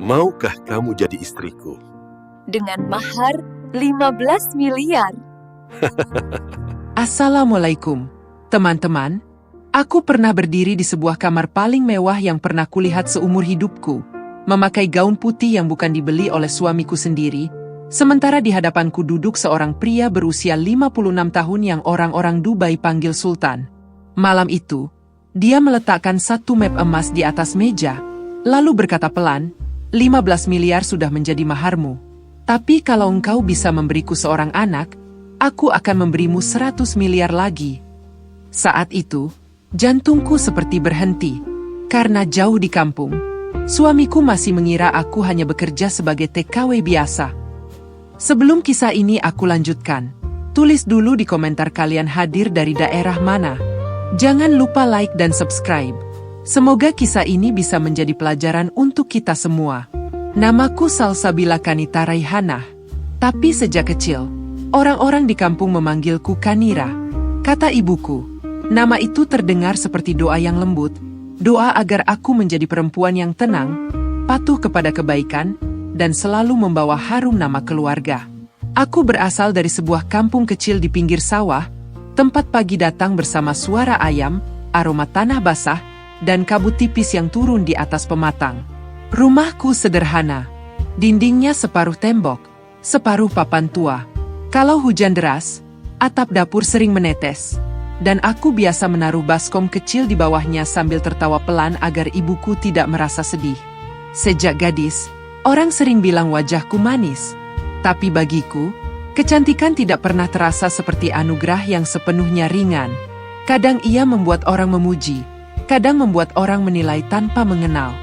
Maukah kamu jadi istriku? Dengan mahar 15 miliar. Assalamualaikum, teman-teman. Aku pernah berdiri di sebuah kamar paling mewah yang pernah kulihat seumur hidupku, memakai gaun putih yang bukan dibeli oleh suamiku sendiri, sementara di hadapanku duduk seorang pria berusia 56 tahun yang orang-orang Dubai panggil Sultan. Malam itu, dia meletakkan satu map emas di atas meja, lalu berkata pelan, 15 miliar sudah menjadi maharmu. Tapi kalau engkau bisa memberiku seorang anak, aku akan memberimu 100 miliar lagi. Saat itu, jantungku seperti berhenti, karena jauh di kampung, suamiku masih mengira aku hanya bekerja sebagai TKW biasa. Sebelum kisah ini aku lanjutkan, tulis dulu di komentar kalian hadir dari daerah mana. Jangan lupa like dan subscribe. Semoga kisah ini bisa menjadi pelajaran untuk kita semua. Namaku Salsabila Kanita Raihanah. Tapi sejak kecil, orang-orang di kampung memanggilku Kanira. Kata ibuku, nama itu terdengar seperti doa yang lembut, doa agar aku menjadi perempuan yang tenang, patuh kepada kebaikan, dan selalu membawa harum nama keluarga. Aku berasal dari sebuah kampung kecil di pinggir sawah, tempat pagi datang bersama suara ayam, aroma tanah basah, dan kabut tipis yang turun di atas pematang. Rumahku sederhana. Dindingnya separuh tembok, separuh papan tua. Kalau hujan deras, atap dapur sering menetes. Dan aku biasa menaruh baskom kecil di bawahnya sambil tertawa pelan agar ibuku tidak merasa sedih. Sejak gadis, orang sering bilang wajahku manis. Tapi bagiku, kecantikan tidak pernah terasa seperti anugerah yang sepenuhnya ringan. Kadang ia membuat orang memuji, kadang membuat orang menilai tanpa mengenal.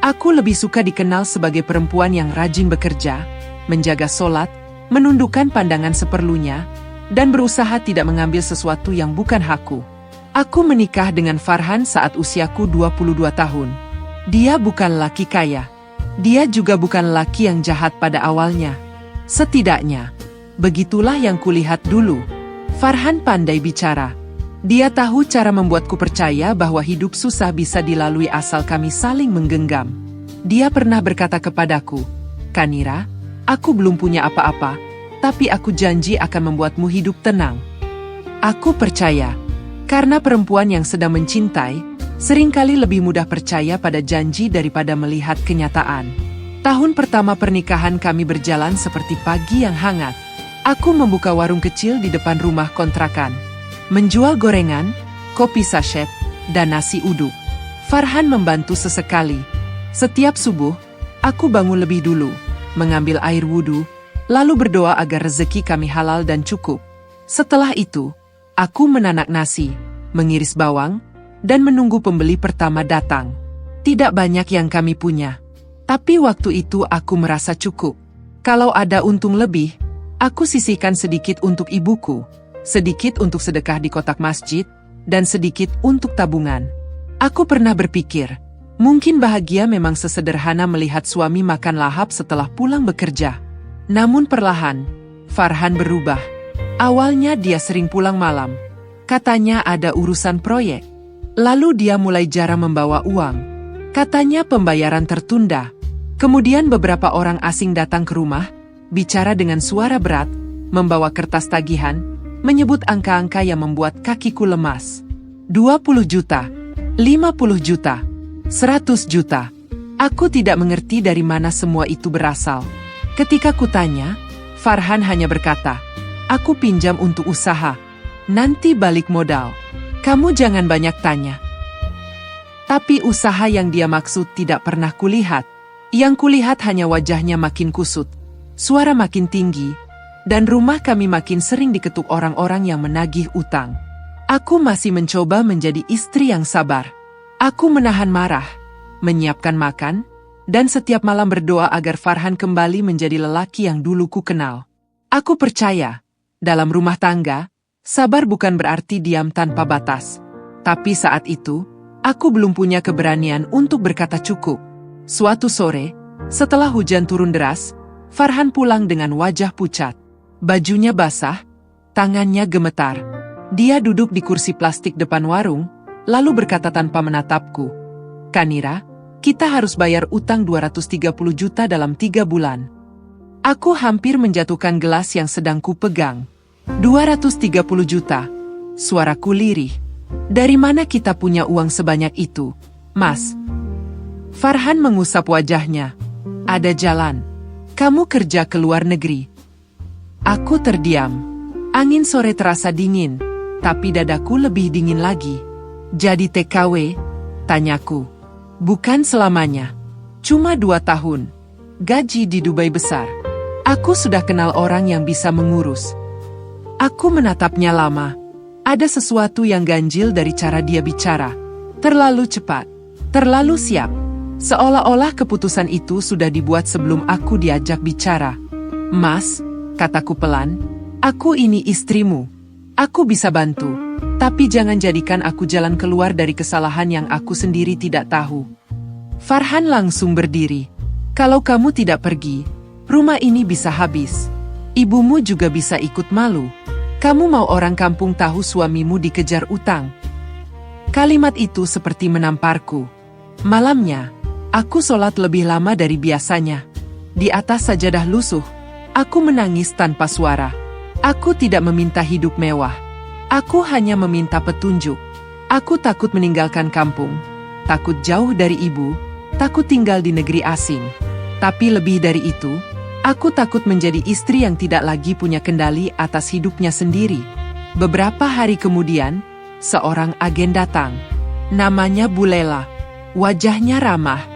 Aku lebih suka dikenal sebagai perempuan yang rajin bekerja, menjaga sholat, menundukkan pandangan seperlunya, dan berusaha tidak mengambil sesuatu yang bukan hakku. Aku menikah dengan Farhan saat usiaku 22 tahun. Dia bukan laki kaya. Dia juga bukan laki yang jahat pada awalnya. Setidaknya, begitulah yang kulihat dulu. Farhan pandai bicara. Dia tahu cara membuatku percaya bahwa hidup susah bisa dilalui asal kami saling menggenggam. Dia pernah berkata kepadaku, Kanira, aku belum punya apa-apa, tapi aku janji akan membuatmu hidup tenang. Aku percaya, karena perempuan yang sedang mencintai, seringkali lebih mudah percaya pada janji daripada melihat kenyataan. Tahun pertama pernikahan kami berjalan seperti pagi yang hangat. Aku membuka warung kecil di depan rumah kontrakan, menjual gorengan, kopi sachet, dan nasi uduk. Farhan membantu sesekali. Setiap subuh, aku bangun lebih dulu, mengambil air wudhu, lalu berdoa agar rezeki kami halal dan cukup. Setelah itu, aku menanak nasi, mengiris bawang, dan menunggu pembeli pertama datang. Tidak banyak yang kami punya. Tapi waktu itu aku merasa cukup. Kalau ada untung lebih, aku sisihkan sedikit untuk ibuku, sedikit untuk sedekah di kotak masjid, dan sedikit untuk tabungan. Aku pernah berpikir, mungkin bahagia memang sesederhana melihat suami makan lahap setelah pulang bekerja. Namun perlahan, Farhan berubah. Awalnya dia sering pulang malam. Katanya ada urusan proyek. Lalu dia mulai jarang membawa uang. Katanya pembayaran tertunda. Kemudian beberapa orang asing datang ke rumah, bicara dengan suara berat, membawa kertas tagihan, menyebut angka-angka yang membuat kakiku lemas. 20 juta, 50 juta, 100 juta. Aku tidak mengerti dari mana semua itu berasal. Ketika kutanya, Farhan hanya berkata, aku pinjam untuk usaha, nanti balik modal. Kamu jangan banyak tanya. Tapi usaha yang dia maksud tidak pernah kulihat. Yang kulihat hanya wajahnya makin kusut, suara makin tinggi, dan rumah kami makin sering diketuk orang-orang yang menagih utang. Aku masih mencoba menjadi istri yang sabar. Aku menahan marah, menyiapkan makan, dan setiap malam berdoa agar Farhan kembali menjadi lelaki yang dulu ku kenal. Aku percaya, dalam rumah tangga, sabar bukan berarti diam tanpa batas. Tapi saat itu, aku belum punya keberanian untuk berkata cukup. Suatu sore, setelah hujan turun deras, Farhan pulang dengan wajah pucat. Bajunya basah, tangannya gemetar. Dia duduk di kursi plastik depan warung, lalu berkata tanpa menatapku, Kanira, Kita harus bayar utang 230 juta dalam 3 bulan. Aku hampir menjatuhkan gelas yang sedang kupegang. 230 juta. Suaraku lirih. Dari mana kita punya uang sebanyak itu, Mas? Farhan mengusap wajahnya. Ada jalan. Kamu kerja ke luar negeri. Aku terdiam. Angin sore terasa dingin, tapi dadaku lebih dingin lagi. Jadi TKW? Tanyaku. Bukan selamanya. Cuma 2 tahun. Gaji di Dubai besar. Aku sudah kenal orang yang bisa mengurus. Aku menatapnya lama. Ada sesuatu yang ganjil dari cara dia bicara. Terlalu cepat. Terlalu siap. Seolah-olah keputusan itu sudah dibuat sebelum aku diajak bicara. Mas, kataku pelan, aku ini istrimu. Aku bisa bantu. Tapi jangan jadikan aku jalan keluar dari kesalahan yang aku sendiri tidak tahu. Farhan langsung berdiri. Kalau kamu tidak pergi, rumah ini bisa habis. Ibumu juga bisa ikut malu. Kamu mau orang kampung tahu suamimu dikejar utang. Kalimat itu seperti menamparku. Malamnya, aku sholat lebih lama dari biasanya. Di atas sajadah lusuh, aku menangis tanpa suara. Aku tidak meminta hidup mewah. Aku hanya meminta petunjuk. Aku takut meninggalkan kampung, takut jauh dari ibu, takut tinggal di negeri asing. Tapi lebih dari itu, aku takut menjadi istri yang tidak lagi punya kendali atas hidupnya sendiri. Beberapa hari kemudian, seorang agen datang. Namanya Bu Lela. Wajahnya ramah,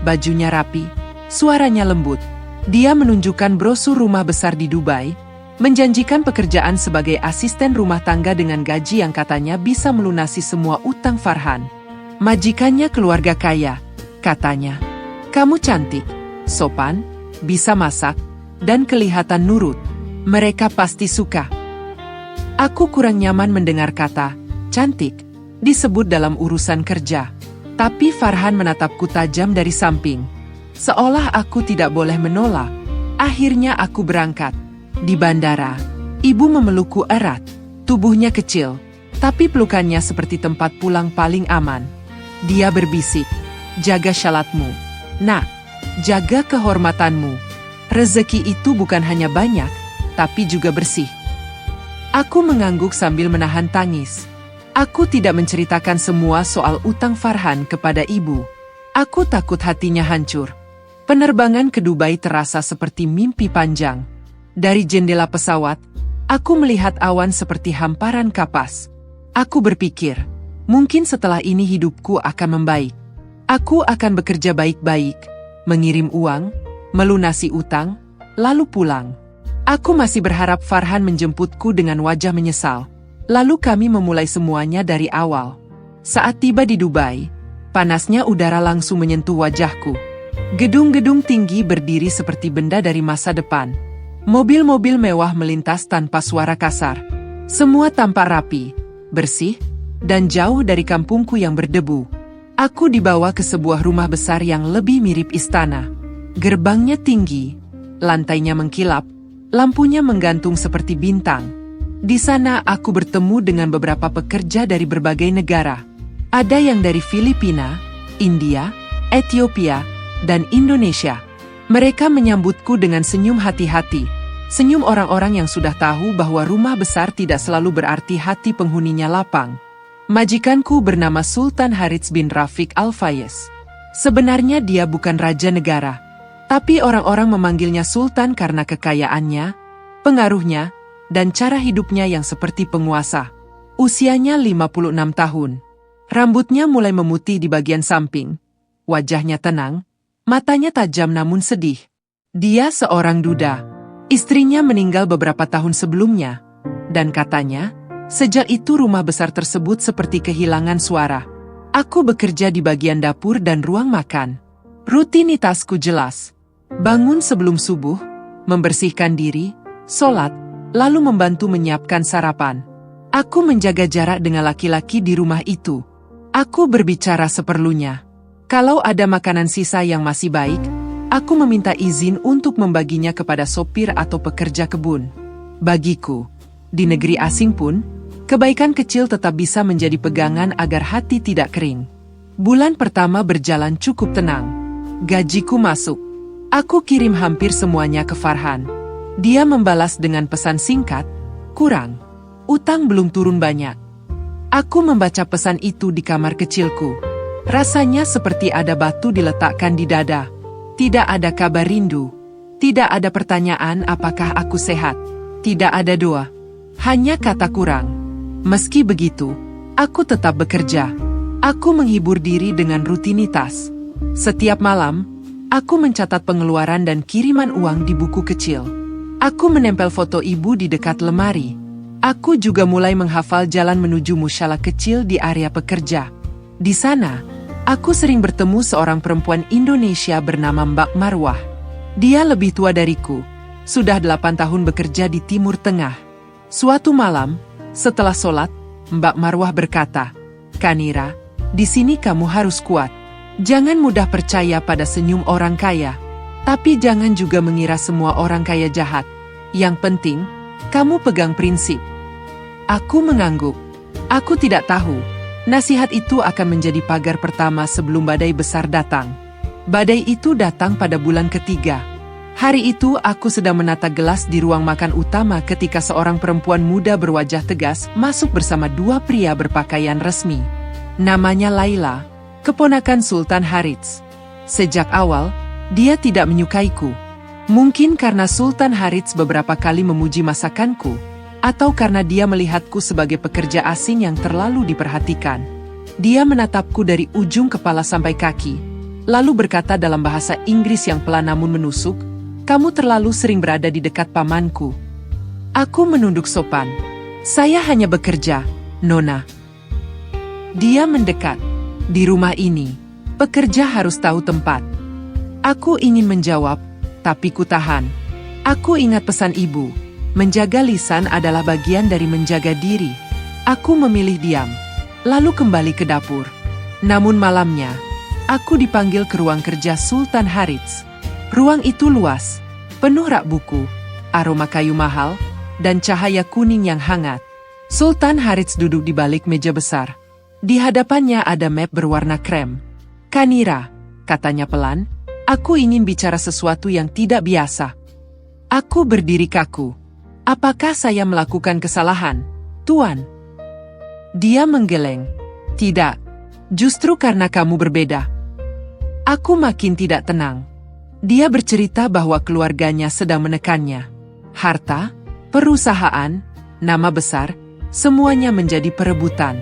bajunya rapi, suaranya lembut. Dia menunjukkan brosur rumah besar di Dubai, menjanjikan pekerjaan sebagai asisten rumah tangga dengan gaji yang katanya bisa melunasi semua utang Farhan. Majikannya keluarga kaya, katanya. Kamu cantik, sopan, bisa masak, dan kelihatan nurut. Mereka pasti suka. Aku kurang nyaman mendengar kata cantik disebut dalam urusan kerja. Tapi Farhan menatapku tajam dari samping. Seolah aku tidak boleh menolak. Akhirnya aku berangkat. Di bandara, ibu memelukku erat. Tubuhnya kecil, tapi pelukannya seperti tempat pulang paling aman. Dia berbisik, jaga syalatmu. Nak, jaga kehormatanmu. Rezeki itu bukan hanya banyak, tapi juga bersih. Aku mengangguk sambil menahan tangis. Aku tidak menceritakan semua soal utang Farhan kepada ibu. Aku takut hatinya hancur. Penerbangan ke Dubai terasa seperti mimpi panjang. Dari jendela pesawat, aku melihat awan seperti hamparan kapas. Aku berpikir, mungkin setelah ini hidupku akan membaik. Aku akan bekerja baik-baik, mengirim uang, melunasi utang, lalu pulang. Aku masih berharap Farhan menjemputku dengan wajah menyesal. Lalu kami memulai semuanya dari awal. Saat tiba di Dubai, panasnya udara langsung menyentuh wajahku. Gedung-gedung tinggi berdiri seperti benda dari masa depan. Mobil-mobil mewah melintas tanpa suara kasar. Semua tampak rapi, bersih, dan jauh dari kampungku yang berdebu. Aku dibawa ke sebuah rumah besar yang lebih mirip istana. Gerbangnya tinggi, lantainya mengkilap, lampunya menggantung seperti bintang. Di sana aku bertemu dengan beberapa pekerja dari berbagai negara. Ada yang dari Filipina, India, Ethiopia, dan Indonesia. Mereka menyambutku dengan senyum hati-hati. Senyum orang-orang yang sudah tahu bahwa rumah besar tidak selalu berarti hati penghuninya lapang. Majikanku bernama Sultan Harits bin Rafiq Al-Fayez. Sebenarnya dia bukan raja negara. Tapi orang-orang memanggilnya Sultan karena kekayaannya, pengaruhnya, dan cara hidupnya yang seperti penguasa. Usianya 56 tahun. Rambutnya mulai memutih di bagian samping. Wajahnya tenang, matanya tajam namun sedih. Dia seorang duda. Istrinya meninggal beberapa tahun sebelumnya. Dan katanya, sejak itu rumah besar tersebut seperti kehilangan suara. Aku bekerja di bagian dapur dan ruang makan. Rutinitasku jelas. Bangun sebelum subuh, membersihkan diri, sholat, lalu membantu menyiapkan sarapan. Aku menjaga jarak dengan laki-laki di rumah itu. Aku berbicara seperlunya. Kalau ada makanan sisa yang masih baik, aku meminta izin untuk membaginya kepada sopir atau pekerja kebun. Bagiku, di negeri asing pun, kebaikan kecil tetap bisa menjadi pegangan agar hati tidak kering. Bulan pertama berjalan cukup tenang. Gajiku masuk. Aku kirim hampir semuanya ke Farhan. Dia membalas dengan pesan singkat, "Kurang. Utang belum turun banyak." Aku membaca pesan itu di kamar kecilku. Rasanya seperti ada batu diletakkan di dada. Tidak ada kabar rindu. Tidak ada pertanyaan apakah aku sehat. Tidak ada doa. Hanya kata kurang. Meski begitu, aku tetap bekerja. Aku menghibur diri dengan rutinitas. Setiap malam, aku mencatat pengeluaran dan kiriman uang di buku kecil. Aku menempel foto ibu di dekat lemari. Aku juga mulai menghafal jalan menuju musyalah kecil di area pekerja. Di sana, aku sering bertemu seorang perempuan Indonesia bernama Mbak Marwah. Dia lebih tua dariku, sudah 8 tahun bekerja di Timur Tengah. Suatu malam, setelah sholat, Mbak Marwah berkata, "Kanira, di sini kamu harus kuat. Jangan mudah percaya pada senyum orang kaya. Tapi jangan juga mengira semua orang kaya jahat. Yang penting, kamu pegang prinsip." Aku mengangguk. Aku tidak tahu. Nasihat itu akan menjadi pagar pertama sebelum badai besar datang. Badai itu datang pada bulan ketiga. Hari itu aku sedang menata gelas di ruang makan utama ketika seorang perempuan muda berwajah tegas masuk bersama 2 pria berpakaian resmi. Namanya Laila, keponakan Sultan Harits. Sejak awal, dia tidak menyukaiku. Mungkin karena Sultan Harits beberapa kali memuji masakanku, atau karena dia melihatku sebagai pekerja asing yang terlalu diperhatikan. Dia menatapku dari ujung kepala sampai kaki, lalu berkata dalam bahasa Inggris yang pelan namun menusuk, "Kamu terlalu sering berada di dekat pamanku." Aku menunduk sopan. "Saya hanya bekerja, Nona." Dia mendekat. "Di rumah ini, pekerja harus tahu tempat." Aku ingin menjawab, tapi kutahan. Aku ingat pesan ibu, menjaga lisan adalah bagian dari menjaga diri. Aku memilih diam, lalu kembali ke dapur. Namun malamnya, aku dipanggil ke ruang kerja Sultan Harits. Ruang itu luas, penuh rak buku, aroma kayu mahal, dan cahaya kuning yang hangat. Sultan Harits duduk di balik meja besar. Di hadapannya ada map berwarna krem. "Kanira," katanya pelan, "aku ingin bicara sesuatu yang tidak biasa." Aku berdiri kaku. "Apakah saya melakukan kesalahan, Tuan?" Dia menggeleng. "Tidak, justru karena kamu berbeda." Aku makin tidak tenang. Dia bercerita bahwa keluarganya sedang menekannya. Harta, perusahaan, nama besar, semuanya menjadi perebutan.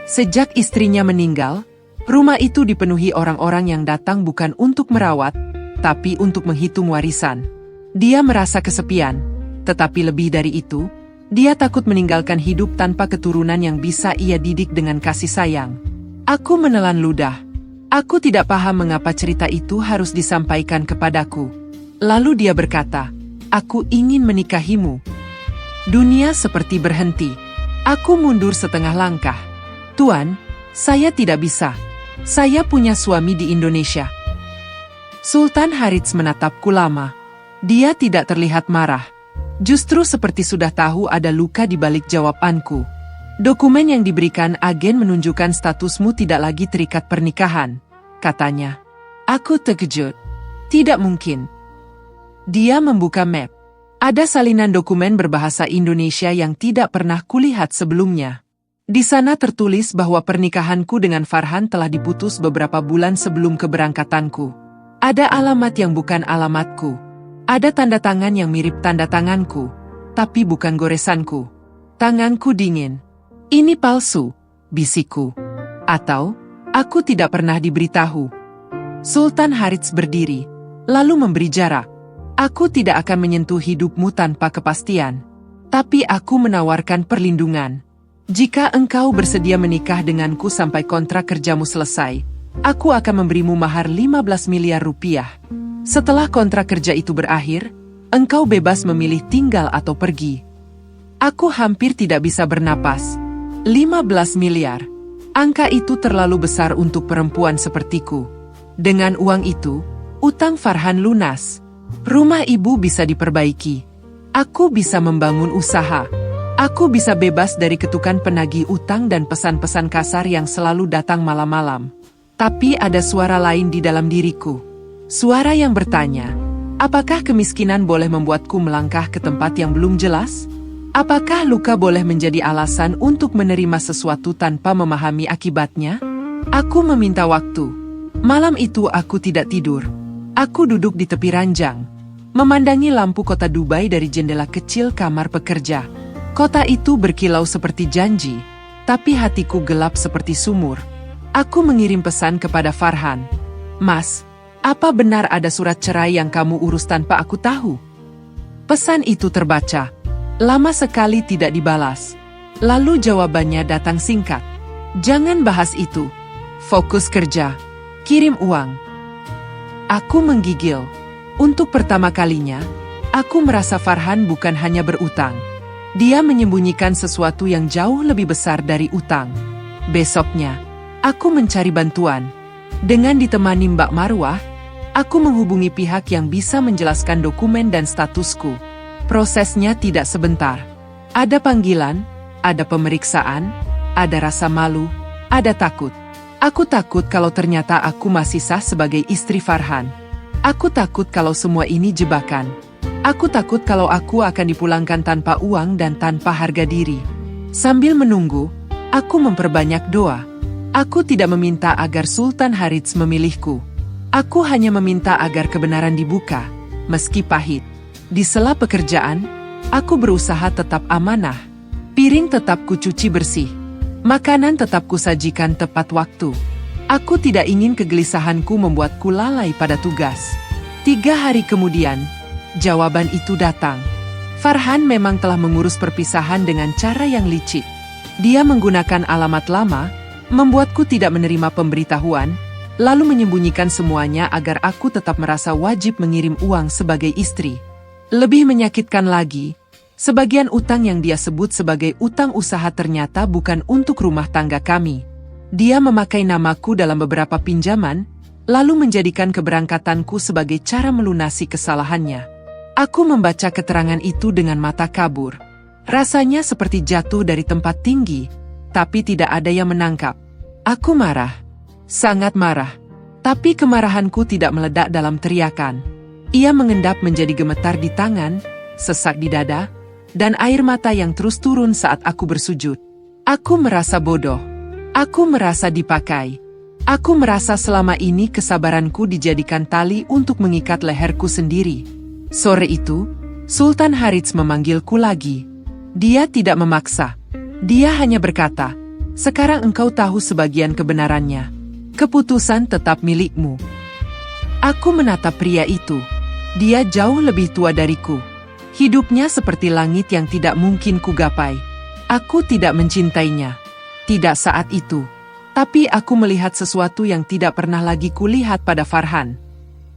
Sejak istrinya meninggal, rumah itu dipenuhi orang-orang yang datang bukan untuk merawat, tapi untuk menghitung warisan. Dia merasa kesepian, tetapi lebih dari itu, dia takut meninggalkan hidup tanpa keturunan yang bisa ia didik dengan kasih sayang. Aku menelan ludah. Aku tidak paham mengapa cerita itu harus disampaikan kepadaku. Lalu dia berkata, "Aku ingin menikahimu." Dunia seperti berhenti. Aku mundur setengah langkah. "Tuan, saya tidak bisa. Saya punya suami di Indonesia." Sultan Harits menatapku lama. Dia tidak terlihat marah. Justru seperti sudah tahu ada luka di balik jawabanku. "Dokumen yang diberikan agen menunjukkan statusmu tidak lagi terikat pernikahan," katanya. Aku terkejut. Tidak mungkin. Dia membuka map. Ada salinan dokumen berbahasa Indonesia yang tidak pernah kulihat sebelumnya. Di sana tertulis bahwa pernikahanku dengan Farhan telah diputus beberapa bulan sebelum keberangkatanku. Ada alamat yang bukan alamatku. Ada tanda tangan yang mirip tanda tanganku, tapi bukan goresanku. Tanganku dingin. "Ini palsu," bisikku. Atau, aku tidak pernah diberitahu. Sultan Harits berdiri, lalu memberi jarak. "Aku tidak akan menyentuh hidupmu tanpa kepastian. Tapi aku menawarkan perlindungan. Jika engkau bersedia menikah denganku sampai kontrak kerjamu selesai, aku akan memberimu mahar 15 miliar rupiah. Setelah kontrak kerja itu berakhir, engkau bebas memilih tinggal atau pergi." Aku hampir tidak bisa bernapas. 15 miliar. Angka itu terlalu besar untuk perempuan sepertiku. Dengan uang itu, utang Farhan lunas. Rumah ibu bisa diperbaiki. Aku bisa membangun usaha. Aku bisa bebas dari ketukan penagih utang dan pesan-pesan kasar yang selalu datang malam-malam. Tapi ada suara lain di dalam diriku. Suara yang bertanya, apakah kemiskinan boleh membuatku melangkah ke tempat yang belum jelas? Apakah luka boleh menjadi alasan untuk menerima sesuatu tanpa memahami akibatnya? Aku meminta waktu. Malam itu aku tidak tidur. Aku duduk di tepi ranjang, memandangi lampu kota Dubai dari jendela kecil kamar pekerja. Kota itu berkilau seperti janji, tapi hatiku gelap seperti sumur. Aku mengirim pesan kepada Farhan. Mas, apa benar ada surat cerai yang kamu urus tanpa aku tahu? Pesan itu terbaca. Lama sekali tidak dibalas. Lalu jawabannya datang singkat. Jangan bahas itu. Fokus kerja. Kirim uang. Aku menggigil. Untuk pertama kalinya, aku merasa Farhan bukan hanya berutang. Dia menyembunyikan sesuatu yang jauh lebih besar dari utang. Besoknya, aku mencari bantuan. Dengan ditemani Mbak Marwah, aku menghubungi pihak yang bisa menjelaskan dokumen dan statusku. Prosesnya tidak sebentar. Ada panggilan, ada pemeriksaan, ada rasa malu, ada takut. Aku takut kalau ternyata aku masih sah sebagai istri Farhan. Aku takut kalau semua ini jebakan. Aku takut kalau aku akan dipulangkan tanpa uang dan tanpa harga diri. Sambil menunggu, aku memperbanyak doa. Aku tidak meminta agar Sultan Harits memilihku. Aku hanya meminta agar kebenaran dibuka, meski pahit. Di sela pekerjaan, aku berusaha tetap amanah. Piring tetap kucuci bersih. Makanan tetap kusajikan tepat waktu. Aku tidak ingin kegelisahanku membuatku lalai pada tugas. 3 hari kemudian, jawaban itu datang. Farhan memang telah mengurus perpisahan dengan cara yang licik. Dia menggunakan alamat lama, membuatku tidak menerima pemberitahuan, lalu menyembunyikan semuanya agar aku tetap merasa wajib mengirim uang sebagai istri. Lebih menyakitkan lagi, sebagian utang yang dia sebut sebagai utang usaha ternyata bukan untuk rumah tangga kami. Dia memakai namaku dalam beberapa pinjaman, lalu menjadikan keberangkatanku sebagai cara melunasi kesalahannya. Aku membaca keterangan itu dengan mata kabur. Rasanya seperti jatuh dari tempat tinggi, tapi tidak ada yang menangkap. Aku marah. Sangat marah. Tapi kemarahanku tidak meledak dalam teriakan. Ia mengendap menjadi gemetar di tangan, sesak di dada, dan air mata yang terus turun saat aku bersujud. Aku merasa bodoh. Aku merasa dipakai. Aku merasa selama ini kesabaranku dijadikan tali untuk mengikat leherku sendiri. Sore itu, Sultan Harits memanggilku lagi. Dia tidak memaksa. Dia hanya berkata, "Sekarang engkau tahu sebagian kebenarannya. Keputusan tetap milikmu." Aku menatap pria itu. Dia jauh lebih tua dariku. Hidupnya seperti langit yang tidak mungkin kugapai. Aku tidak mencintainya. Tidak saat itu. Tapi aku melihat sesuatu yang tidak pernah lagi kulihat pada Farhan.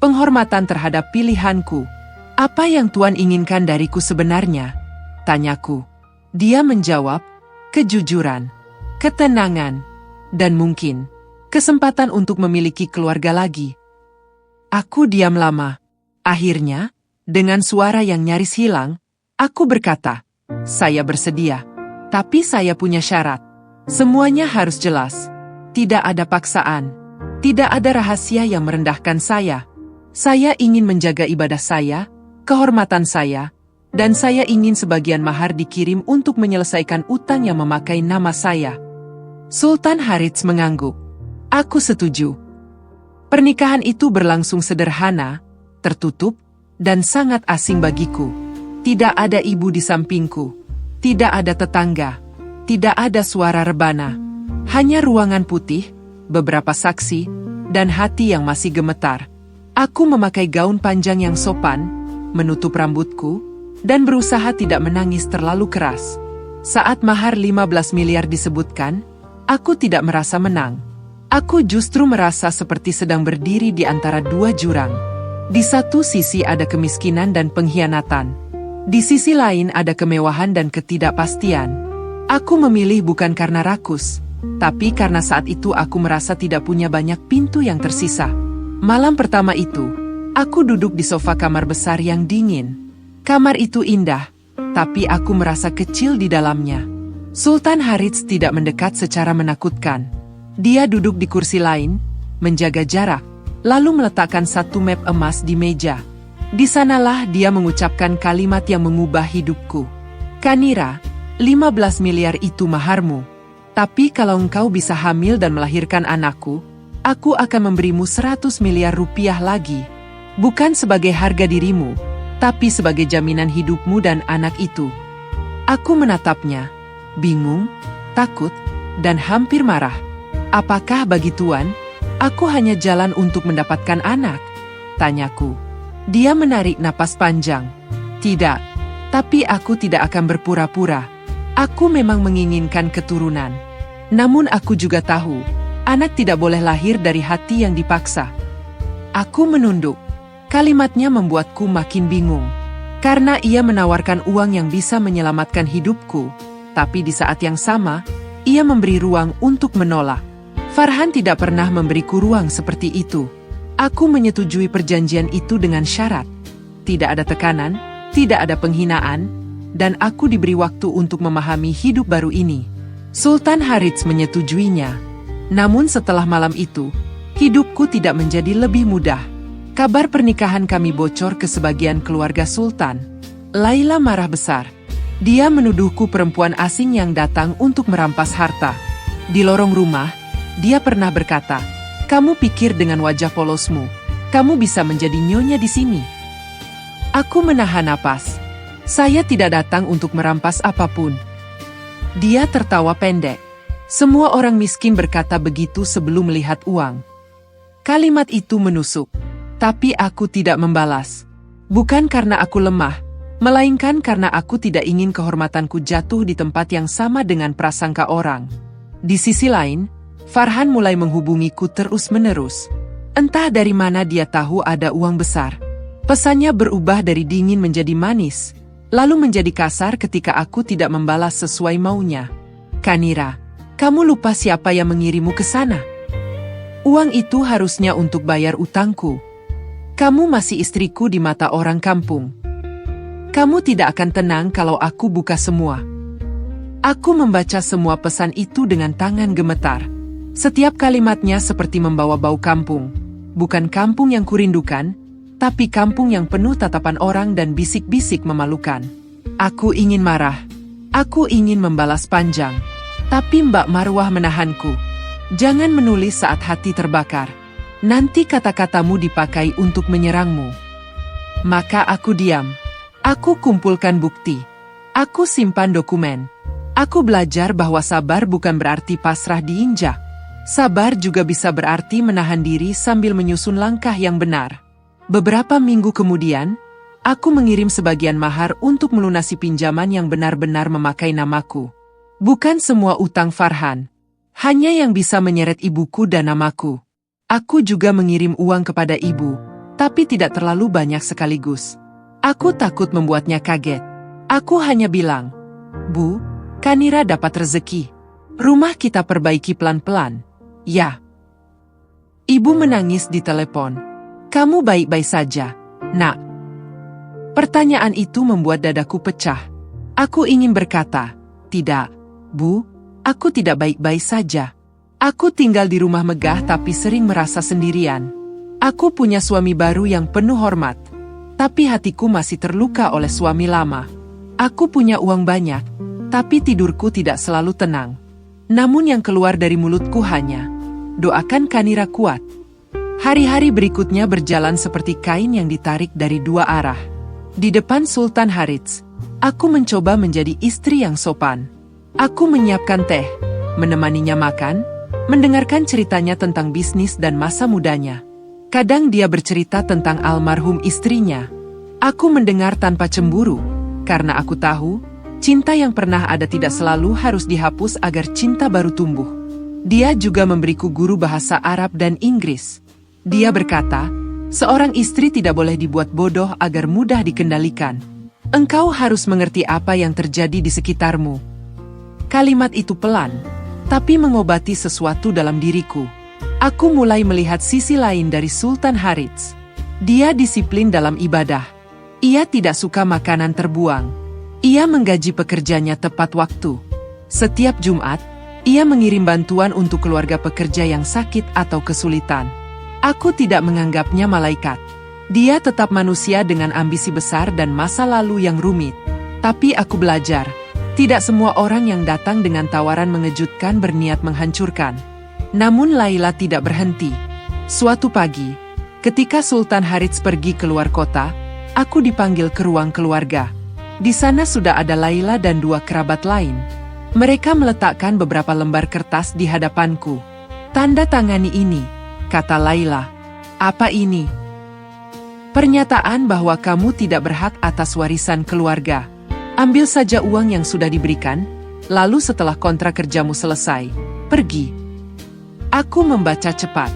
Penghormatan terhadap pilihanku. Apa yang Tuan inginkan dariku sebenarnya? Tanyaku. Dia menjawab, kejujuran, ketenangan, dan mungkin kesempatan untuk memiliki keluarga lagi. Aku diam lama. Akhirnya, dengan suara yang nyaris hilang, aku berkata, "Saya bersedia. Tapi saya punya syarat. Semuanya harus jelas. Tidak ada paksaan. Tidak ada rahasia yang merendahkan saya. Saya ingin menjaga ibadah saya, kehormatan saya, dan saya ingin sebagian mahar dikirim untuk menyelesaikan utang yang memakai nama saya." Sultan Harits mengangguk. Aku setuju. Pernikahan itu berlangsung sederhana, tertutup, dan sangat asing bagiku. Tidak ada ibu di sampingku. Tidak ada tetangga. Tidak ada suara rebana. Hanya ruangan putih, beberapa saksi, dan hati yang masih gemetar. Aku memakai gaun panjang yang sopan, menutup rambutku, dan berusaha tidak menangis terlalu keras. Saat mahar 15 miliar disebutkan, aku tidak merasa menang. Aku justru merasa seperti sedang berdiri di antara dua jurang. Di satu sisi ada kemiskinan dan pengkhianatan. Di sisi lain ada kemewahan dan ketidakpastian. Aku memilih bukan karena rakus, tapi karena saat itu aku merasa tidak punya banyak pintu yang tersisa. Malam pertama itu, aku duduk di sofa kamar besar yang dingin. Kamar itu indah, tapi aku merasa kecil di dalamnya. Sultan Harits tidak mendekat secara menakutkan. Dia duduk di kursi lain, menjaga jarak, lalu meletakkan satu map emas di meja. Di sanalah dia mengucapkan kalimat yang mengubah hidupku. Kanira, 15 miliar itu maharmu. Tapi kalau engkau bisa hamil dan melahirkan anakku, aku akan memberimu 100 miliar rupiah lagi. Bukan sebagai harga dirimu, tapi sebagai jaminan hidupmu dan anak itu. Aku menatapnya, bingung, takut, dan hampir marah. Apakah bagi Tuan, aku hanya jalan untuk mendapatkan anak? Tanyaku. Dia menarik napas panjang. Tidak, tapi aku tidak akan berpura-pura. Aku memang menginginkan keturunan. Namun aku juga tahu, anak tidak boleh lahir dari hati yang dipaksa. Aku menunduk. Kalimatnya membuatku makin bingung. Karena ia menawarkan uang yang bisa menyelamatkan hidupku. Tapi di saat yang sama, ia memberi ruang untuk menolak. Farhan tidak pernah memberiku ruang seperti itu. Aku menyetujui perjanjian itu dengan syarat. Tidak ada tekanan, tidak ada penghinaan, dan aku diberi waktu untuk memahami hidup baru ini. Sultan Harits menyetujuinya. Namun setelah malam itu, hidupku tidak menjadi lebih mudah. Kabar pernikahan kami bocor ke sebagian keluarga Sultan. Laila marah besar. Dia menuduhku perempuan asing yang datang untuk merampas harta. Di lorong rumah, dia pernah berkata, "Kamu pikir dengan wajah polosmu, kamu bisa menjadi nyonya di sini?" Aku menahan napas. Saya tidak datang untuk merampas apapun. Dia tertawa pendek. Semua orang miskin berkata begitu sebelum melihat uang. Kalimat itu menusuk. Tapi aku tidak membalas. Bukan karena aku lemah, melainkan karena aku tidak ingin kehormatanku jatuh di tempat yang sama dengan prasangka orang. Di sisi lain, Farhan mulai menghubungiku terus-menerus. Entah dari mana dia tahu ada uang besar. Pesannya berubah dari dingin menjadi manis, lalu menjadi kasar ketika aku tidak membalas sesuai maunya. "Kanira, kamu lupa siapa yang mengirimu ke sana? Uang itu harusnya untuk bayar utangku. Kamu masih istriku di mata orang kampung. Kamu tidak akan tenang kalau aku buka semua." Aku membaca semua pesan itu dengan tangan gemetar. Setiap kalimatnya seperti membawa bau kampung. Bukan kampung yang kurindukan, tapi kampung yang penuh tatapan orang dan bisik-bisik memalukan. Aku ingin marah. Aku ingin membalas panjang. Tapi Mbak Marwah menahanku. "Jangan menulis saat hati terbakar. Nanti kata-katamu dipakai untuk menyerangmu." Maka aku diam. Aku kumpulkan bukti. Aku simpan dokumen. Aku belajar bahwa sabar bukan berarti pasrah diinjak. Sabar juga bisa berarti menahan diri sambil menyusun langkah yang benar. Beberapa minggu kemudian, aku mengirim sebagian mahar untuk melunasi pinjaman yang benar-benar memakai namaku. Bukan semua utang Farhan. Hanya yang bisa menyeret ibuku dan namaku. Aku juga mengirim uang kepada ibu, tapi tidak terlalu banyak sekaligus. Aku takut membuatnya kaget. Aku hanya bilang, "Bu, Kanira dapat rezeki. Rumah kita perbaiki pelan-pelan." "Ya." Ibu menangis di telepon. "Kamu baik-baik saja, Nak?" Pertanyaan itu membuat dadaku pecah. Aku ingin berkata, "Tidak, Bu, aku tidak baik-baik saja. Aku tinggal di rumah megah tapi sering merasa sendirian. Aku punya suami baru yang penuh hormat. Tapi hatiku masih terluka oleh suami lama. Aku punya uang banyak, tapi tidurku tidak selalu tenang. Namun yang keluar dari mulutku hanya, 'Doakan Kanira kuat.'" Hari-hari berikutnya berjalan seperti kain yang ditarik dari dua arah. Di depan Sultan Harits, aku mencoba menjadi istri yang sopan. Aku menyiapkan teh, menemaninya makan, mendengarkan ceritanya tentang bisnis dan masa mudanya. Kadang dia bercerita tentang almarhum istrinya. Aku mendengar tanpa cemburu, karena aku tahu, cinta yang pernah ada tidak selalu harus dihapus agar cinta baru tumbuh. Dia juga memberiku guru bahasa Arab dan Inggris. Dia berkata, "Seorang istri tidak boleh dibuat bodoh agar mudah dikendalikan. Engkau harus mengerti apa yang terjadi di sekitarmu." Kalimat itu pelan, tapi mengobati sesuatu dalam diriku. Aku mulai melihat sisi lain dari Sultan Harits. Dia disiplin dalam ibadah. Ia tidak suka makanan terbuang. Ia menggaji pekerjanya tepat waktu. Setiap Jumat, Ia mengirim bantuan untuk keluarga pekerja yang sakit atau kesulitan. Aku tidak menganggapnya malaikat. Dia tetap manusia dengan ambisi besar dan masa lalu yang rumit. Tapi aku belajar, tidak semua orang yang datang dengan tawaran mengejutkan berniat menghancurkan. Namun Laila tidak berhenti. Suatu pagi, ketika Sultan Harits pergi keluar kota, aku dipanggil ke ruang keluarga. Di sana sudah ada Laila dan 2 kerabat lain. Mereka meletakkan beberapa lembar kertas di hadapanku. "Tanda tangani ini," kata Laila. "Apa ini?" "Pernyataan bahwa kamu tidak berhak atas warisan keluarga. Ambil saja uang yang sudah diberikan, lalu setelah kontrak kerjamu selesai, pergi." Aku membaca cepat.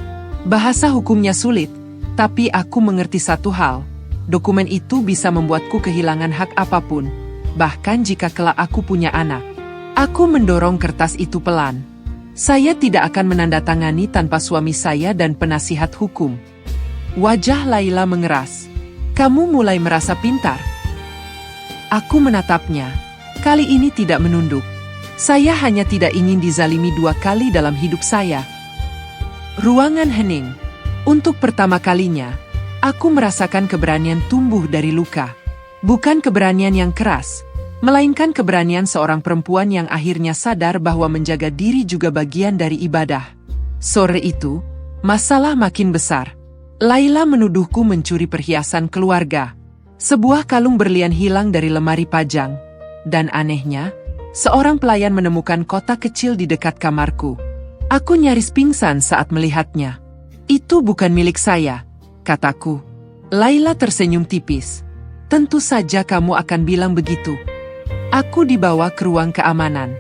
Bahasa hukumnya sulit, tapi aku mengerti satu hal. Dokumen itu bisa membuatku kehilangan hak apapun, bahkan jika kelak aku punya anak. Aku mendorong kertas itu pelan. Saya tidak akan menandatangani tanpa suami saya dan penasihat hukum. Wajah Laila mengeras. "Kamu mulai merasa pintar." Aku menatapnya. Kali ini tidak menunduk. Saya hanya tidak ingin dizalimi 2 kali dalam hidup saya. Ruangan hening. Untuk pertama kalinya, aku merasakan keberanian tumbuh dari luka. Bukan keberanian yang keras, melainkan keberanian seorang perempuan yang akhirnya sadar bahwa menjaga diri juga bagian dari ibadah. Sore itu, masalah makin besar. Laila menuduhku mencuri perhiasan keluarga. Sebuah kalung berlian hilang dari lemari pajang. Dan anehnya, seorang pelayan menemukan kotak kecil di dekat kamarku. Aku nyaris pingsan saat melihatnya. "Itu bukan milik saya," kataku. Laila tersenyum tipis. "Tentu saja kamu akan bilang begitu." Aku dibawa ke ruang keamanan.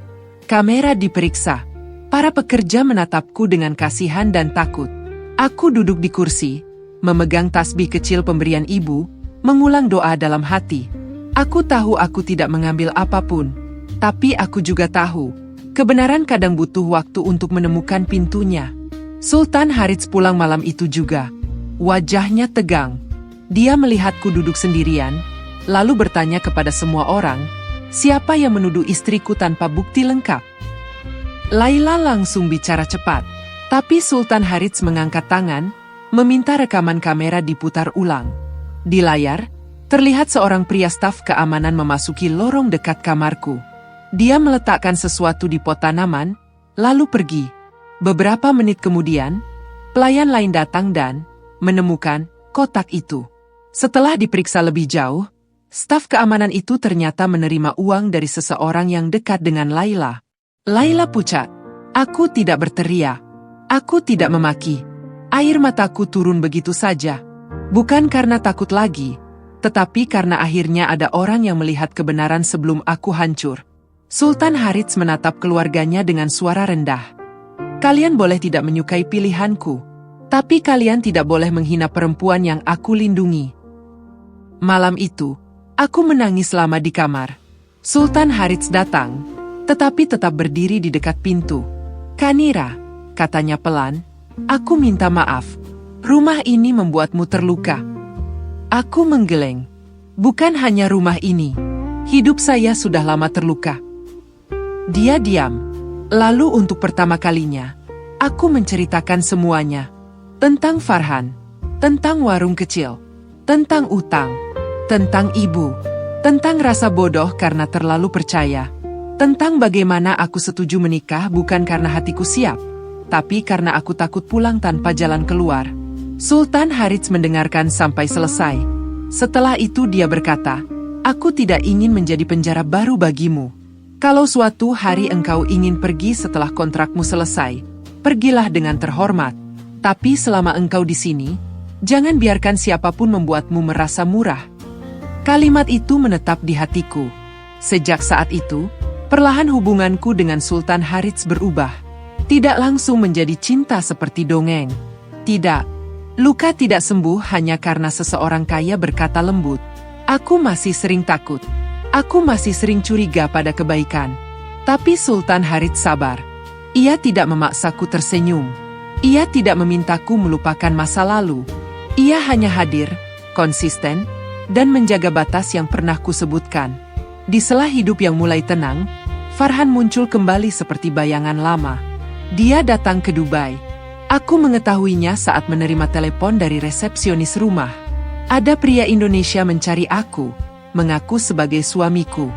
Kamera diperiksa. Para pekerja menatapku dengan kasihan dan takut. Aku duduk di kursi, memegang tasbih kecil pemberian ibu, mengulang doa dalam hati. Aku tahu aku tidak mengambil apapun, tapi aku juga tahu, kebenaran kadang butuh waktu untuk menemukan pintunya. Sultan Harits pulang malam itu juga. Wajahnya tegang. Dia melihatku duduk sendirian, lalu bertanya kepada semua orang, "Siapa yang menuduh istriku tanpa bukti lengkap?" Laila langsung bicara cepat, tapi Sultan Harits mengangkat tangan, meminta rekaman kamera diputar ulang. Di layar, terlihat seorang pria staf keamanan memasuki lorong dekat kamarku. Dia meletakkan sesuatu di pot tanaman, lalu pergi. Beberapa menit kemudian, pelayan lain datang dan menemukan kotak itu. Setelah diperiksa lebih jauh, staf keamanan itu ternyata menerima uang dari seseorang yang dekat dengan Laila. Laila pucat. Aku tidak berteriak. Aku tidak memaki. Air mataku turun begitu saja. Bukan karena takut lagi, tetapi karena akhirnya ada orang yang melihat kebenaran sebelum aku hancur. Sultan Harits menatap keluarganya dengan suara rendah. "Kalian boleh tidak menyukai pilihanku, tapi kalian tidak boleh menghina perempuan yang aku lindungi." Malam itu, aku menangis lama di kamar. Sultan Harits datang, tetapi tetap berdiri di dekat pintu. "Kanira," katanya pelan, "aku minta maaf. Rumah ini membuatmu terluka." Aku menggeleng. Bukan hanya rumah ini. Hidup saya sudah lama terluka. Dia diam. Lalu untuk pertama kalinya, aku menceritakan semuanya. Tentang Farhan, tentang warung kecil, tentang utang, tentang ibu, tentang rasa bodoh karena terlalu percaya, tentang bagaimana aku setuju menikah bukan karena hatiku siap, tapi karena aku takut pulang tanpa jalan keluar. Sultan Harits mendengarkan sampai selesai. Setelah itu dia berkata, "Aku tidak ingin menjadi penjara baru bagimu. Kalau suatu hari engkau ingin pergi setelah kontrakmu selesai, pergilah dengan terhormat. Tapi selama engkau di sini, jangan biarkan siapapun membuatmu merasa murah." Kalimat itu menetap di hatiku. Sejak saat itu, perlahan hubunganku dengan Sultan Harits berubah. Tidak langsung menjadi cinta seperti dongeng. Tidak. Luka tidak sembuh hanya karena seseorang kaya berkata lembut. Aku masih sering takut. Aku masih sering curiga pada kebaikan. Tapi Sultan Harits sabar. Ia tidak memaksaku tersenyum. Ia tidak memintaku melupakan masa lalu. Ia hanya hadir, konsisten, dan menjaga batas yang pernah kusebutkan. Di sela hidup yang mulai tenang, Farhan muncul kembali seperti bayangan lama. Dia datang ke Dubai. Aku mengetahuinya saat menerima telepon dari resepsionis rumah. Ada pria Indonesia mencari aku, mengaku sebagai suamiku.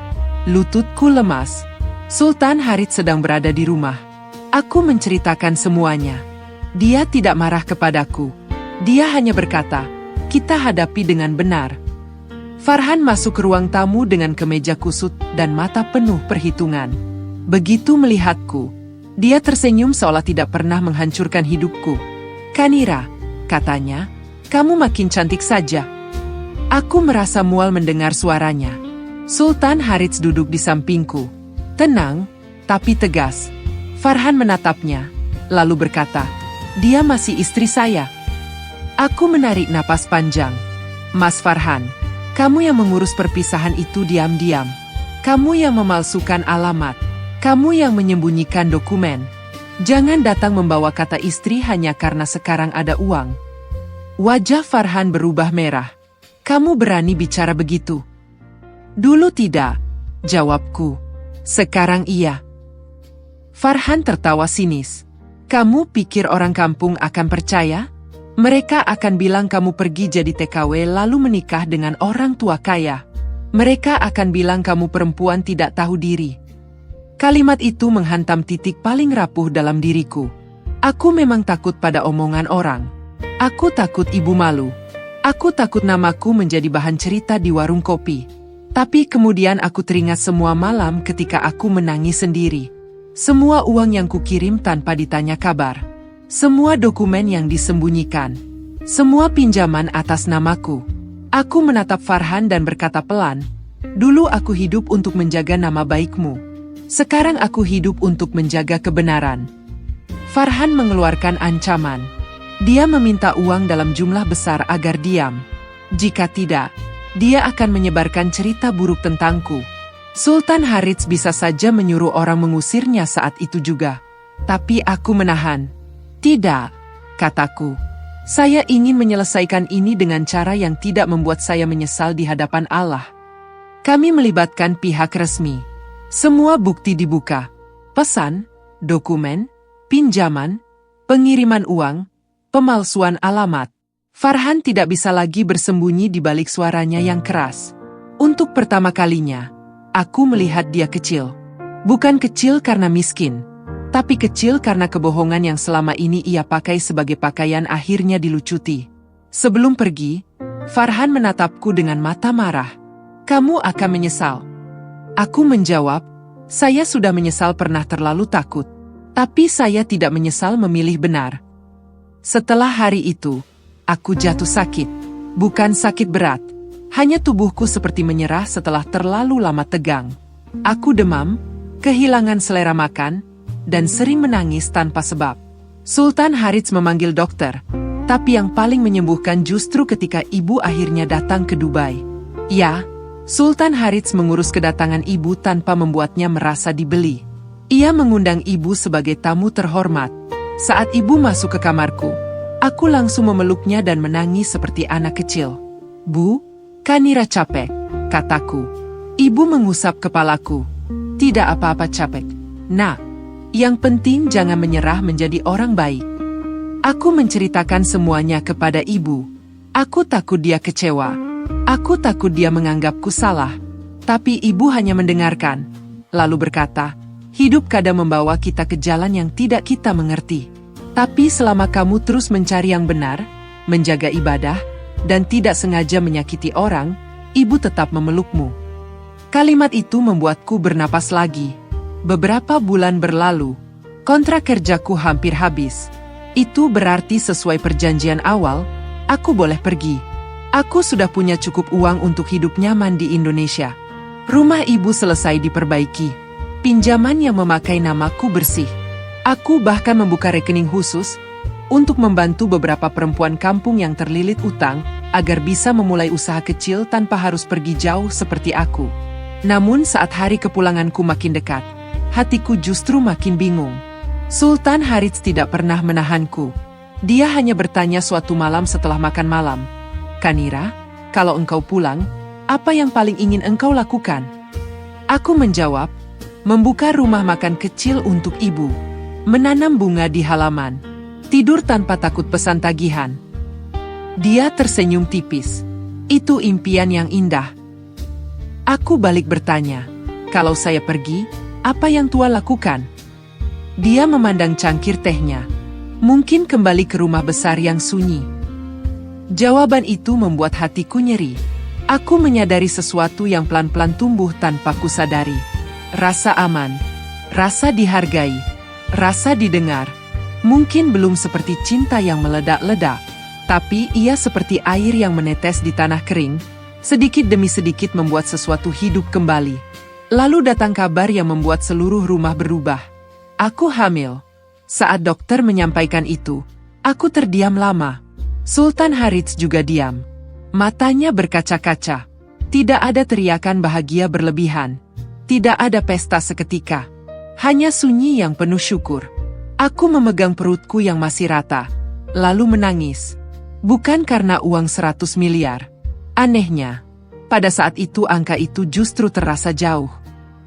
Lututku lemas. Sultan Harits sedang berada di rumah. Aku menceritakan semuanya. Dia tidak marah kepadaku. Dia hanya berkata, "Kita hadapi dengan benar." Farhan masuk ke ruang tamu dengan kemeja kusut dan mata penuh perhitungan. Begitu melihatku, dia tersenyum seolah tidak pernah menghancurkan hidupku. "Kanira," katanya, "kamu makin cantik saja." Aku merasa mual mendengar suaranya. Sultan Harits duduk di sampingku. Tenang, tapi tegas. Farhan menatapnya, lalu berkata, "Dia masih istri saya." Aku menarik napas panjang. "Mas Farhan, kamu yang mengurus perpisahan itu diam-diam. Kamu yang memalsukan alamat. Kamu yang menyembunyikan dokumen. Jangan datang membawa kata istri hanya karena sekarang ada uang." Wajah Farhan berubah merah. "Kamu berani bicara begitu?" "Dulu tidak," jawabku. "Sekarang iya." Farhan tertawa sinis. "Kamu pikir orang kampung akan percaya? Mereka akan bilang kamu pergi jadi TKW lalu menikah dengan orang tua kaya. Mereka akan bilang kamu perempuan tidak tahu diri." Kalimat itu menghantam titik paling rapuh dalam diriku. Aku memang takut pada omongan orang. Aku takut ibu malu. Aku takut namaku menjadi bahan cerita di warung kopi. Tapi kemudian aku teringat semua malam ketika aku menangis sendiri. Semua uang yang kukirim tanpa ditanya kabar. Semua dokumen yang disembunyikan. Semua pinjaman atas namaku. Aku menatap Farhan dan berkata pelan, "Dulu aku hidup untuk menjaga nama baikmu. Sekarang aku hidup untuk menjaga kebenaran." Farhan mengeluarkan ancaman. Dia meminta uang dalam jumlah besar agar diam. Jika tidak, dia akan menyebarkan cerita buruk tentangku. Sultan Harits bisa saja menyuruh orang mengusirnya saat itu juga. Tapi aku menahan. "Tidak," kataku. "Saya ingin menyelesaikan ini dengan cara yang tidak membuat saya menyesal di hadapan Allah." Kami melibatkan pihak resmi. Semua bukti dibuka. Pesan, dokumen, pinjaman, pengiriman uang, pemalsuan alamat. Farhan tidak bisa lagi bersembunyi di balik suaranya yang keras. Untuk pertama kalinya, aku melihat dia kecil. Bukan kecil karena miskin, tapi kecil karena kebohongan yang selama ini ia pakai sebagai pakaian akhirnya dilucuti. Sebelum pergi, Farhan menatapku dengan mata marah. "Kamu akan menyesal." Aku menjawab, "Saya sudah menyesal pernah terlalu takut. Tapi saya tidak menyesal memilih benar." Setelah hari itu, aku jatuh sakit. Bukan sakit berat, hanya tubuhku seperti menyerah setelah terlalu lama tegang. Aku demam, kehilangan selera makan, dan sering menangis tanpa sebab. Sultan Harits memanggil dokter, tapi yang paling menyembuhkan justru ketika ibu akhirnya datang ke Dubai. Ya, Sultan Harits mengurus kedatangan ibu tanpa membuatnya merasa dibeli. Ia mengundang ibu sebagai tamu terhormat. Saat ibu masuk ke kamarku, aku langsung memeluknya dan menangis seperti anak kecil. "Bu, Kanira capek," kataku. Ibu mengusap kepalaku. "Tidak apa-apa capek, Nak. Yang penting jangan menyerah menjadi orang baik." Aku menceritakan semuanya kepada ibu. Aku takut dia kecewa. Aku takut dia menganggapku salah. Tapi ibu hanya mendengarkan, lalu berkata, "Hidup kadang membawa kita ke jalan yang tidak kita mengerti. Tapi selama kamu terus mencari yang benar, menjaga ibadah, dan tidak sengaja menyakiti orang, ibu tetap memelukmu." Kalimat itu membuatku bernapas lagi. Beberapa bulan berlalu, kontrak kerjaku hampir habis. Itu berarti sesuai perjanjian awal, aku boleh pergi. Aku sudah punya cukup uang untuk hidup nyaman di Indonesia. Rumah ibu selesai diperbaiki. Pinjaman yang memakai namaku bersih. Aku bahkan membuka rekening khusus untuk membantu beberapa perempuan kampung yang terlilit utang agar bisa memulai usaha kecil tanpa harus pergi jauh seperti aku. Namun saat hari kepulanganku makin dekat, hatiku justru makin bingung. Sultan Harits tidak pernah menahanku. Dia hanya bertanya suatu malam setelah makan malam, "Kanira, kalau engkau pulang, apa yang paling ingin engkau lakukan?" Aku menjawab, membuka rumah makan kecil untuk ibu, menanam bunga di halaman, tidur tanpa takut pesan tagihan. Dia tersenyum tipis. Itu impian yang indah. Aku balik bertanya, kalau saya pergi, apa yang tua lakukan? Dia memandang cangkir tehnya. Mungkin kembali ke rumah besar yang sunyi. Jawaban itu membuat hatiku nyeri. Aku menyadari sesuatu yang pelan-pelan tumbuh tanpa kusadari. Rasa aman, rasa dihargai, rasa didengar. Mungkin belum seperti cinta yang meledak-ledak, tapi ia seperti air yang menetes di tanah kering, sedikit demi sedikit membuat sesuatu hidup kembali. Lalu datang kabar yang membuat seluruh rumah berubah. Aku hamil. Saat dokter menyampaikan itu, aku terdiam lama. Sultan Harits juga diam. Matanya berkaca-kaca. Tidak ada teriakan bahagia berlebihan. Tidak ada pesta seketika. Hanya sunyi yang penuh syukur. Aku memegang perutku yang masih rata, lalu menangis. Bukan karena uang 100 miliar. Anehnya, pada saat itu angka itu justru terasa jauh.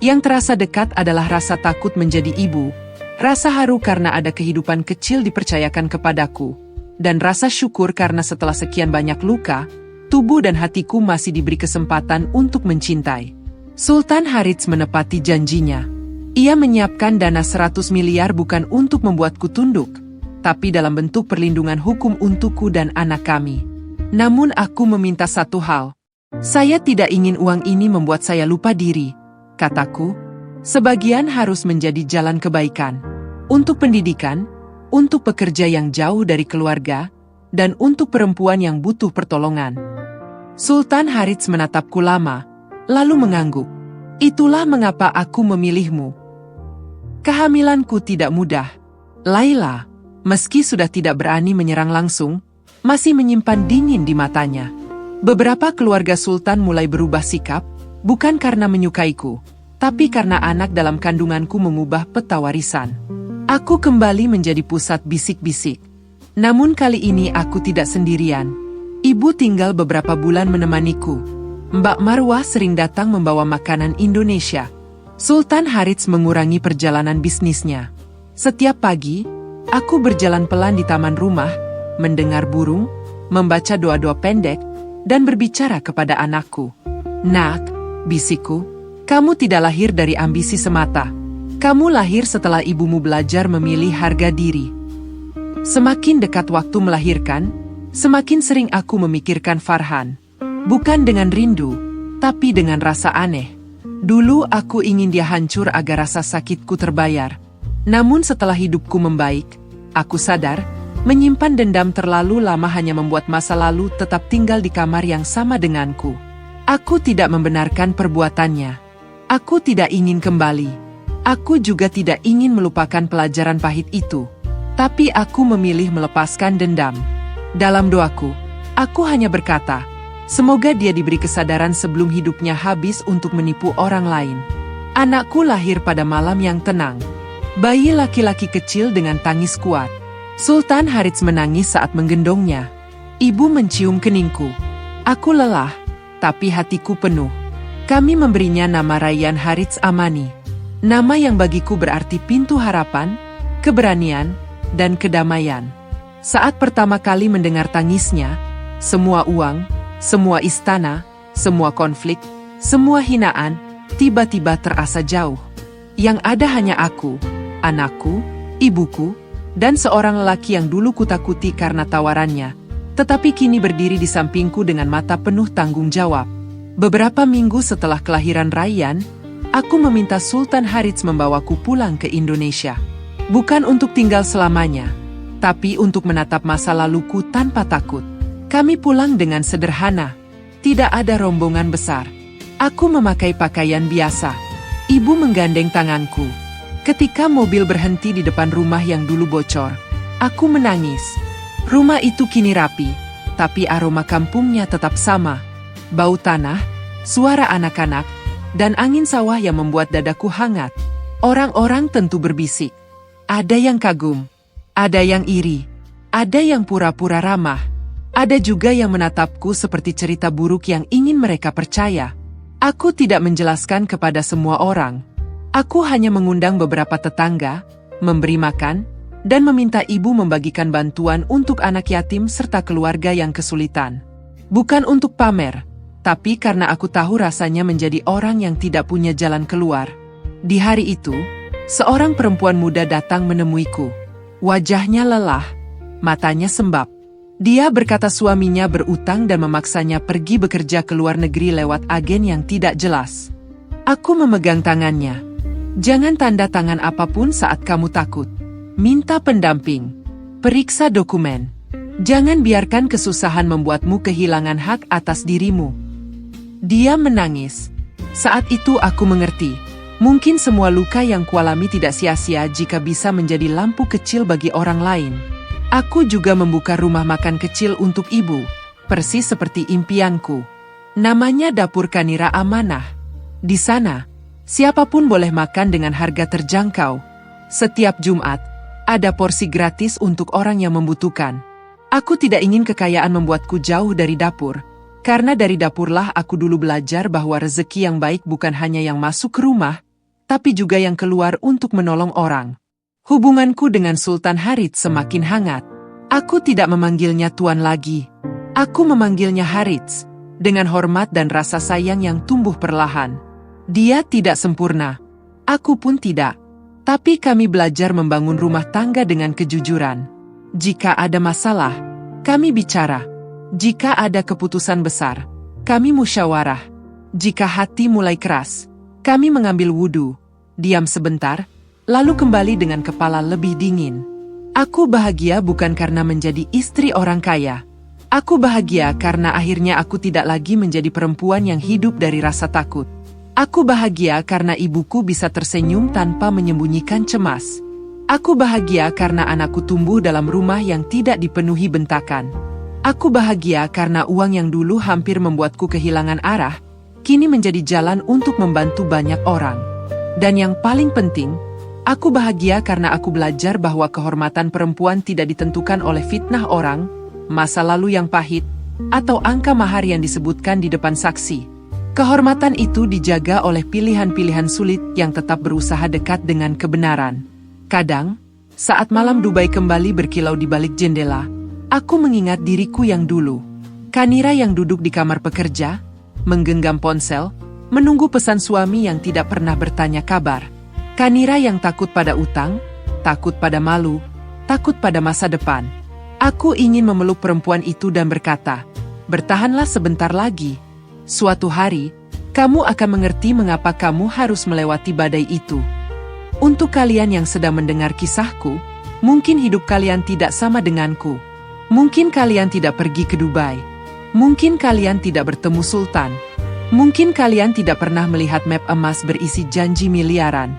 Yang terasa dekat adalah rasa takut menjadi ibu, rasa haru karena ada kehidupan kecil dipercayakan kepadaku, dan rasa syukur karena setelah sekian banyak luka, tubuh dan hatiku masih diberi kesempatan untuk mencintai. Sultan Harits menepati janjinya. Ia menyiapkan dana 100 miliar bukan untuk membuatku tunduk, tapi dalam bentuk perlindungan hukum untukku dan anak kami. Namun aku meminta satu hal. Saya tidak ingin uang ini membuat saya lupa diri, kataku. Sebagian harus menjadi jalan kebaikan. Untuk pendidikan, untuk pekerja yang jauh dari keluarga, dan untuk perempuan yang butuh pertolongan. Sultan Harits menatapku lama, lalu mengangguk. Itulah mengapa aku memilihmu. Kehamilanku tidak mudah. Laila, meski sudah tidak berani menyerang langsung, masih menyimpan dingin di matanya. Beberapa keluarga Sultan mulai berubah sikap, bukan karena menyukaiku, tapi karena anak dalam kandunganku mengubah peta warisan. Aku kembali menjadi pusat bisik-bisik. Namun kali ini aku tidak sendirian. Ibu tinggal beberapa bulan menemaniku. Mbak Marwah sering datang membawa makanan Indonesia. Sultan Harits mengurangi perjalanan bisnisnya. Setiap pagi, aku berjalan pelan di taman rumah, mendengar burung, membaca doa-doa pendek, dan berbicara kepada anakku. Nak, bisikku, kamu tidak lahir dari ambisi semata. Kamu lahir setelah ibumu belajar memilih harga diri. Semakin dekat waktu melahirkan, semakin sering aku memikirkan Farhan. Bukan dengan rindu, tapi dengan rasa aneh. Dulu aku ingin dia hancur agar rasa sakitku terbayar. Namun setelah hidupku membaik, aku sadar, menyimpan dendam terlalu lama hanya membuat masa lalu tetap tinggal di kamar yang sama denganku. Aku tidak membenarkan perbuatannya. Aku tidak ingin kembali. Aku juga tidak ingin melupakan pelajaran pahit itu. Tapi aku memilih melepaskan dendam. Dalam doaku, aku hanya berkata, semoga dia diberi kesadaran sebelum hidupnya habis untuk menipu orang lain. Anakku lahir pada malam yang tenang. Bayi laki-laki kecil dengan tangis kuat. Sultan Harits menangis saat menggendongnya. Ibu mencium keningku. Aku lelah, tapi hatiku penuh. Kami memberinya nama Rayyan Harits Amani. Nama yang bagiku berarti pintu harapan, keberanian, dan kedamaian. Saat pertama kali mendengar tangisnya, semua uang, semua istana, semua konflik, semua hinaan, tiba-tiba terasa jauh. Yang ada hanya aku, anakku, ibuku, dan seorang lelaki yang dulu kutakuti karena tawarannya, tetapi kini berdiri di sampingku dengan mata penuh tanggung jawab. Beberapa minggu setelah kelahiran Rayyan, aku meminta Sultan Harits membawaku pulang ke Indonesia. Bukan untuk tinggal selamanya, tapi untuk menatap masa laluku tanpa takut. Kami pulang dengan sederhana. Tidak ada rombongan besar. Aku memakai pakaian biasa. Ibu menggandeng tanganku. Ketika mobil berhenti di depan rumah yang dulu bocor, aku menangis. Rumah itu kini rapi, tapi aroma kampungnya tetap sama. Bau tanah, suara anak-anak, dan angin sawah yang membuat dadaku hangat. Orang-orang tentu berbisik. Ada yang kagum, ada yang iri, ada yang pura-pura ramah. Ada juga yang menatapku seperti cerita buruk yang ingin mereka percaya. Aku tidak menjelaskan kepada semua orang. Aku hanya mengundang beberapa tetangga, memberi makan, dan meminta ibu membagikan bantuan untuk anak yatim serta keluarga yang kesulitan. Bukan untuk pamer, tapi karena aku tahu rasanya menjadi orang yang tidak punya jalan keluar. Di hari itu, seorang perempuan muda datang menemuiku. Wajahnya lelah, matanya sembab. Dia berkata suaminya berutang dan memaksanya pergi bekerja ke luar negeri lewat agen yang tidak jelas. Aku memegang tangannya. Jangan tanda tangan apapun saat kamu takut. Minta pendamping. Periksa dokumen. Jangan biarkan kesusahan membuatmu kehilangan hak atas dirimu. Dia menangis. Saat itu aku mengerti. Mungkin semua luka yang kualami tidak sia-sia jika bisa menjadi lampu kecil bagi orang lain. Aku juga membuka rumah makan kecil untuk ibu, persis seperti impianku. Namanya Dapur Kanira Amanah. Di sana, siapapun boleh makan dengan harga terjangkau. Setiap Jumat, ada porsi gratis untuk orang yang membutuhkan. Aku tidak ingin kekayaan membuatku jauh dari dapur, karena dari dapurlah aku dulu belajar bahwa rezeki yang baik bukan hanya yang masuk ke rumah, tapi juga yang keluar untuk menolong orang. Hubunganku dengan Sultan Harits semakin hangat. Aku tidak memanggilnya Tuan lagi. Aku memanggilnya Harits, dengan hormat dan rasa sayang yang tumbuh perlahan. Dia tidak sempurna. Aku pun tidak. Tapi kami belajar membangun rumah tangga dengan kejujuran. Jika ada masalah, kami bicara. Jika ada keputusan besar, kami musyawarah. Jika hati mulai keras, kami mengambil wudhu, diam sebentar, lalu kembali dengan kepala lebih dingin. Aku bahagia bukan karena menjadi istri orang kaya. Aku bahagia karena akhirnya aku tidak lagi menjadi perempuan yang hidup dari rasa takut. Aku bahagia karena ibuku bisa tersenyum tanpa menyembunyikan cemas. Aku bahagia karena anakku tumbuh dalam rumah yang tidak dipenuhi bentakan. Aku bahagia karena uang yang dulu hampir membuatku kehilangan arah, kini menjadi jalan untuk membantu banyak orang. Dan yang paling penting, aku bahagia karena aku belajar bahwa kehormatan perempuan tidak ditentukan oleh fitnah orang, masa lalu yang pahit, atau angka mahar yang disebutkan di depan saksi. Kehormatan itu dijaga oleh pilihan-pilihan sulit yang tetap berusaha dekat dengan kebenaran. Kadang, saat malam Dubai kembali berkilau di balik jendela, aku mengingat diriku yang dulu. Kanira yang duduk di kamar pekerja, menggenggam ponsel, menunggu pesan suami yang tidak pernah bertanya kabar. Kanira yang takut pada utang, takut pada malu, takut pada masa depan. Aku ingin memeluk perempuan itu dan berkata, "Bertahanlah sebentar lagi. Suatu hari, kamu akan mengerti mengapa kamu harus melewati badai itu." Untuk kalian yang sedang mendengar kisahku, mungkin hidup kalian tidak sama denganku. Mungkin kalian tidak pergi ke Dubai. Mungkin kalian tidak bertemu Sultan. Mungkin kalian tidak pernah melihat map emas berisi janji miliaran.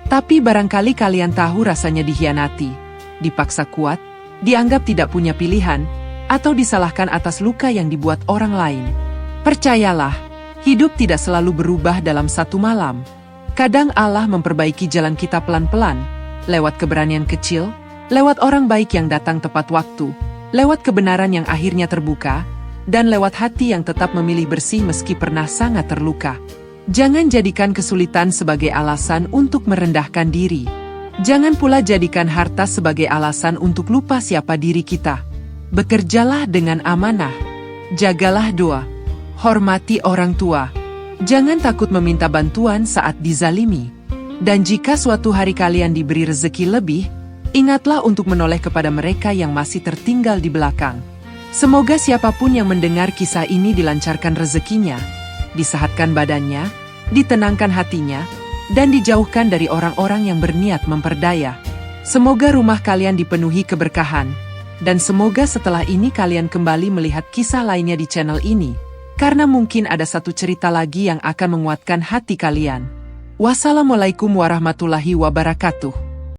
Tapi barangkali kalian tahu rasanya dikhianati, dipaksa kuat, dianggap tidak punya pilihan, atau disalahkan atas luka yang dibuat orang lain. Percayalah, hidup tidak selalu berubah dalam satu malam. Kadang Allah memperbaiki jalan kita pelan-pelan, lewat keberanian kecil, lewat orang baik yang datang tepat waktu, lewat kebenaran yang akhirnya terbuka, dan lewat hati yang tetap memilih bersih meski pernah sangat terluka. Jangan jadikan kesulitan sebagai alasan untuk merendahkan diri. Jangan pula jadikan harta sebagai alasan untuk lupa siapa diri kita. Bekerjalah dengan amanah. Jagalah doa. Hormati orang tua. Jangan takut meminta bantuan saat dizalimi. Dan jika suatu hari kalian diberi rezeki lebih, ingatlah untuk menoleh kepada mereka yang masih tertinggal di belakang. Semoga siapapun yang mendengar kisah ini dilancarkan rezekinya, disehatkan badannya, ditenangkan hatinya, dan dijauhkan dari orang-orang yang berniat memperdaya. Semoga rumah kalian dipenuhi keberkahan, dan semoga setelah ini kalian kembali melihat kisah lainnya di channel ini, karena mungkin ada satu cerita lagi yang akan menguatkan hati kalian. Wassalamualaikum warahmatullahi wabarakatuh.